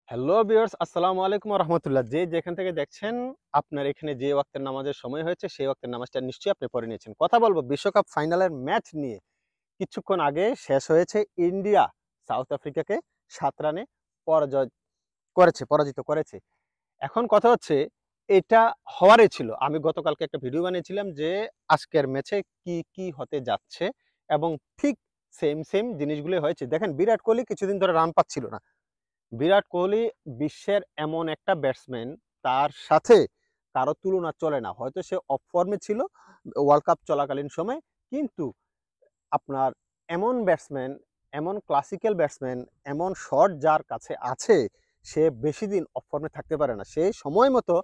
Hello viewers, আসসালামু আলাইকুম ওয়া রাহমাতুল্লাহ। যে যেখান থেকে দেখছেন, আপনার এখানে যে ওয়াক্তের নামাজের সময় হয়েছে সেই ওয়াক্তের নামাজটা নিশ্চয়ই আপনি পড়ে নিয়েছেন। কথা বলবো বিশ্বকাপ ফাইনালের ম্যাচ নিয়ে। কিছুক্ষণ আগে শেষ হয়েছে। ইন্ডিয়া সাউথ আফ্রিকাকে ৭ রানে পরাজিত করেছে। এখন কথা হচ্ছে, এটা হওয়ারই ছিল। আমি গতকালকে একটা ভিডিও বানিয়েছিলাম যে আজকের ম্যাচে কি কি হতে যাচ্ছে, এবং ঠিক সেম জিনিসগুলোই হয়েছে। দেখেন, বিরাট কোহলি কিছুদিন ধরে রান পাচ্ছিল না। বিরাট কোহলি বিশ্বের এমন একটা ব্যাটসম্যান, তার সাথে কারো তুলনা চলে না। হয়তো সে অফ ফর্মে ছিল ওয়ার্ল্ড কাপ চলাকালীন সময়, কিন্তু আপনার এমন ব্যাটসম্যান, এমন ক্লাসিক্যাল ব্যাটসম্যান, এমন শট যার কাছে আছে, সে বেশি দিন অফ ফর্মে থাকতে পারে না। সে সময় মতো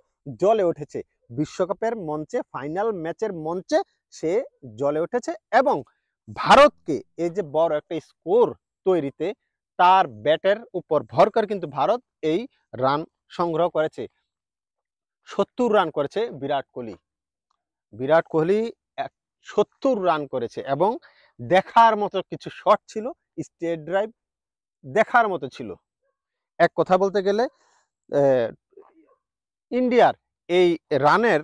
জ্বলে উঠেছে বিশ্বকাপের মঞ্চে, ফাইনাল ম্যাচের মঞ্চে সে জ্বলে উঠেছে, এবং ভারতকে এই যে বড় একটা স্কোর তৈরিতে তার ব্যাটের উপর ভর করে কিন্তু ভারত এই রান সংগ্রহ করেছে। ৭০ রান করেছে বিরাট কোহলি। বিরাট কোহলি ৭০ রান করেছে, এবং দেখার মতো কিছু শট ছিল, স্টেট ড্রাইভ দেখার মতো ছিল। এক কথা বলতে গেলে ইন্ডিয়ার এই রানের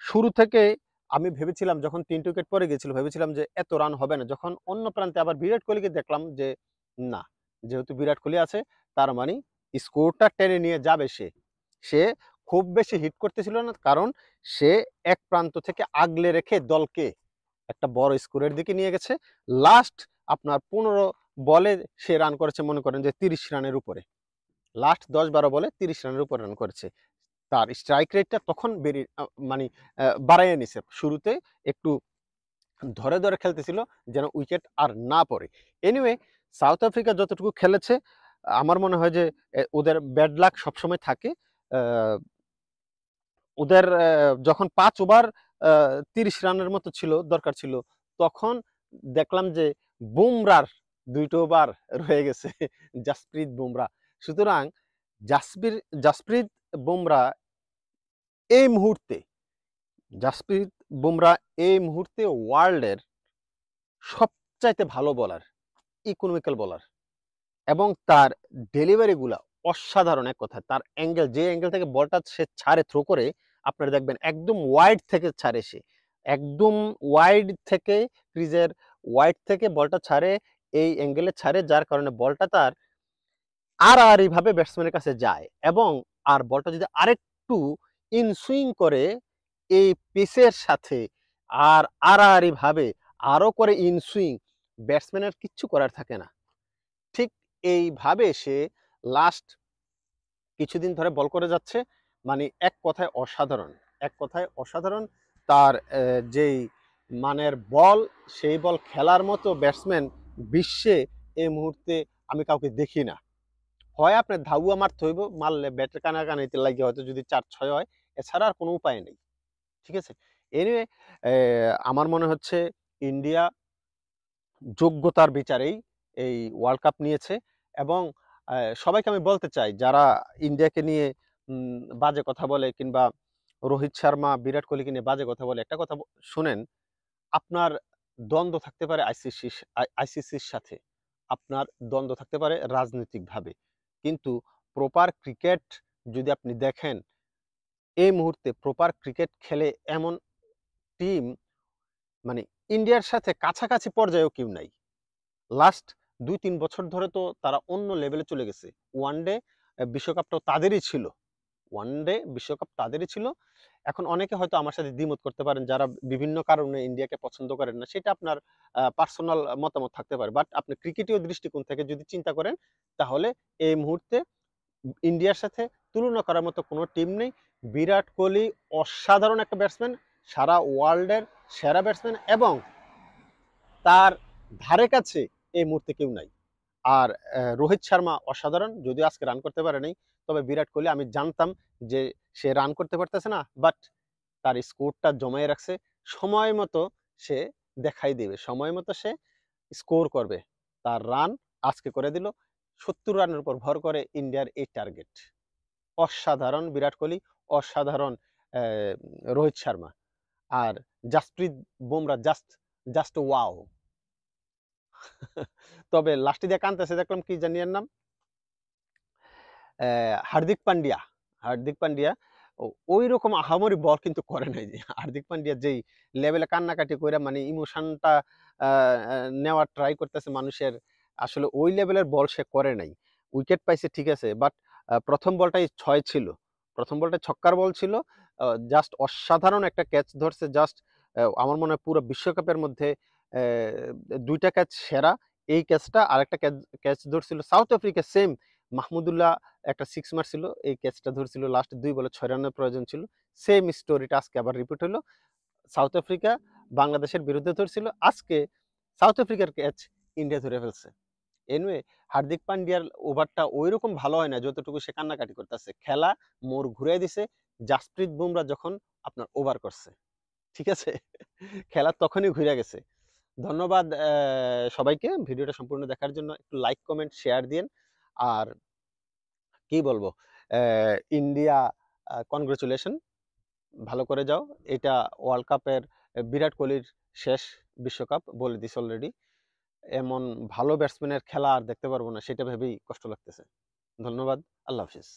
শুরু থেকে আমি ভেবেছিলাম, যখন ৩ উইকেট পরে গেছিল, ভেবেছিলাম যে এত রান হবে না। যখন অন্য প্রান্তে আবার বিরাট কোহলিকে দেখলাম যে না, যেহেতু বিরাট কোহলি আছে, তার মানে স্কোরটা টেনে নিয়ে যাবে সে। সে খুব বেশি হিট করতেছিল না, কারণ সে এক প্রান্ত থেকে আগলে রেখে দলকে একটা বড় স্কোরের দিকে নিয়ে গেছে। লাস্ট আপনার ১৫ বলে সে রান করেছে, মনে করেন যে ৩০ রানের উপরে। লাস্ট ১০-১২ বলে ৩০ রানের উপর রান করেছে। তার স্ট্রাইক রেটটা তখন মানে বাড়াইয়া নিছে। শুরুতে একটু ধরে খেলতেছিল, যেন উইকেট আর না পড়ে। এনিওয়ে, সাউথ আফ্রিকা যতটুকু খেলেছে, আমার মনে হয় যে ওদের ব্যাড লাক সবসময় থাকে। আ ওদের যখন ৫ ওভার ৩০ রানের মতো দরকার ছিল, তখন দেখলাম যে বুমরার ২ টো ওভার রয়ে গেছে। জাসপ্রীত বুমরা। সুতরাং জাসপ্রীত জাসপ্রীত বুমরা এই মুহূর্তে জাসপ্রীত বুমরা এই মুহূর্তে ওয়ার্ল্ডের সবচাইতে ভালো বোলার, ইকোনমিক্যাল বোলার, এবং তার ডেলিভারি গুলা অসাধারণ। এক কথায় তার অ্যাঙ্গেল, যে অ্যাঙ্গেল থেকে বলটা সে ছাড়ে, থ্রো করে, আপনারা দেখবেন একদম ওয়াইড থেকে ছাড়ে সে। একদম ওয়াইড থেকে, ক্রিজের ওয়াইড থেকে বলটা ছাড়ে, এই অ্যাঙ্গেলে ছাড়ে, যার কারণে বলটা তার আড়াআড়ি ভাবে ব্যাটসম্যানের কাছে যায়, এবং আর বলটা যদি আরেকটু ইন সুইং করে এই পেসের সাথে, আর আড়াআড়ি ভাবে আরো করে ইন সুইং, ব্যাটসম্যানের কিচ্ছু করার থাকে না। ঠিক এইভাবে সে লাস্ট কিছুদিন ধরে বল করে যাচ্ছে। মানে এক কথায় অসাধারণ, এক কথায় অসাধারণ। তার যেই মানের বল, সেই বল খেলার মতো ব্যাটসম্যান বিশ্বে এই মুহূর্তে আমি কাউকে দেখি না। হয় আপনার ধাউয়া মারতে হইব, মারলে ব্যাটের কানাকানিতে লাগে হয়তো যদি ৪-৬ হয়, এছাড়া আর কোনো উপায় নেই। ঠিক আছে? এনিওয়ে, আমার মনে হচ্ছে ইন্ডিয়া যোগ্যতার বিচারেই এই ওয়ার্ল্ড কাপ নিয়েছে, এবং সবাইকে আমি বলতে চাই, যারা ইন্ডিয়াকে নিয়ে বাজে কথা বলে, কিংবা রোহিত শর্মা, বিরাট কোহলিকে নিয়ে বাজে কথা বলে, একটা কথা শোনেন, আপনার দ্বন্দ্ব থাকতে পারে আইসিসির সাথে, আপনার দ্বন্দ্ব থাকতে পারে রাজনৈতিকভাবে, কিন্তু প্রপার ক্রিকেট যদি আপনি দেখেন, এই মুহূর্তে প্রপার ক্রিকেট খেলে এমন টিম, মানে ইন্ডিয়ার সাথে কাছাকাছি পর্যায়েও কেউ নাই। লাস্ট ২-৩ বছর ধরে তো তারা অন্য লেভেলে চলে গেছে। ওয়ানডে বিশ্বকাপটাও তাদেরই ছিল। ওয়ানডে বিশ্বকাপ তাদেরই ছিল। এখন অনেকে হয়তো আমার সাথে দ্বিমত করতে পারেন, যারা বিভিন্ন কারণে ইন্ডিয়াকে পছন্দ করেন না। সেটা আপনার পার্সোনাল মতামত থাকতে পারে। বাট আপনি ক্রিকেটীয় দৃষ্টিকোণ থেকে যদি চিন্তা করেন, তাহলে এই মুহূর্তে ইন্ডিয়ার সাথে তুলনা করার মতো কোনো টিম নেই। বিরাট কোহলি অসাধারণ একটা ব্যাটসম্যান, সারা ওয়ার্ল্ডের সেরা ব্যাটসম্যান, এবং তার ধারে কাছে এই মুহূর্তে কেউ নাই। আর রোহিত শর্মা অসাধারণ, যদিও আজকে রান করতে পারে নাই। তবে বিরাট কোহলি, আমি জানতাম যে সে রান করতে পারতেছে না, বাট তার স্কোরটা জমায়ে রাখছে। সময় মতো সে দেখাই দেবে, সময় মতো সে স্কোর করবে। তার রান আজকে করে দিল। ৭০ রানের উপর ভর করে ইন্ডিয়ার এই টার্গেট। অসাধারণ বিরাট কোহলি, অসাধারণ রোহিত শর্মা, আর Jasprit Bumrah just just wow. তবে লাস্টে দিয়ে কানতেছে দেখলাম, কি জানি এর নাম, হার্দিক পান্ডিয়া, হার্দিক পান্ডিয়া ওই রকম আহামরি বল কিন্তু করে নাই। যে হার্দিক পান্ডিয়া যেই লেভেলে কান্নাকাটি কইরা মানে ইমোশনটা আ আ নেওয়ার ট্রাই করতেছে মানুষের, আসলে ওই লেভেলের বল সে করে নাই। উইকেট পাইছে ঠিক আছে, বাট ১ম বলটাই ৬ ছিল। ১ম বলটা ছক্কার বল ছিল। জাস্ট অসাধারণ একটা ক্যাচ ধরছে। জাস্ট আমার মনে হয় পুরো বিশ্বকাপের মধ্যে ২ টা ক্যাচ সেরা। এই ক্যাচটা আরেকটা ক্যাচ ক্যাচ ধরছিল সাউথ আফ্রিকা সেম মাহমুদুল্লাহ একটা 6 মারছিল। এই ক্যাচটা ধরছিল লাস্ট ২ বলে ৬ রানের প্রয়োজন ছিল। সেম স্টোরিটা আজকে আবার রিপিট হইলো। সাউথ আফ্রিকা বাংলাদেশের বিরুদ্ধে ধরছিল। আজকে সাউথ আফ্রিকার ক্যাচ ইন্ডিয়া ধরে ফেলছে। এনিওয়ে হার্দিক পান্ডিয়ার ওভারটা ঐরকম ভালো হয় না যতটুকু সে কান্নাকাটি করতেছে। খেলা মোড় ঘুরাই দিছে জাসপ্রীত বুমরা যখন আপনার ওভার করছে। ঠিক আছে? খেলা তখনই ঘুরে গেছে। ধন্যবাদ সবাইকে ভিডিওটা সম্পূর্ণ দেখার জন্য। একটু লাইক, কমেন্ট, শেয়ার দিয়েন। আর কি বলবো? India congratulation. ভালো করে যাও। এটা ওয়ার্ল্ড কাপের বিরাট কোহলির শেষ বিশ্বকাপ বলে দিছে অলরেডি। এমন ভালো ব্যাটসম্যানের খেলা আর দেখতে পারবো না সেটা ভেবেই কষ্ট লাগতেছে। ধন্যবাদ। আল্লাহ হাফিজ।